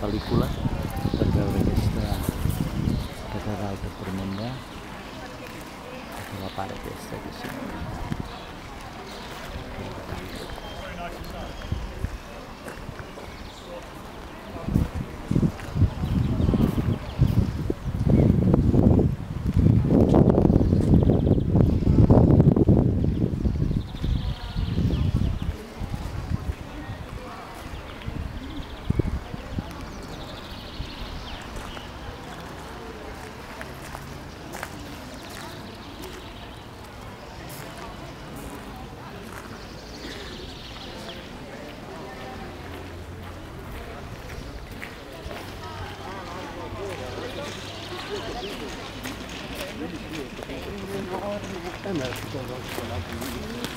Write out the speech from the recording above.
pel·lícula per veure aquesta catedral que és tremenda, i la part aquesta que sí. Emelkedve van,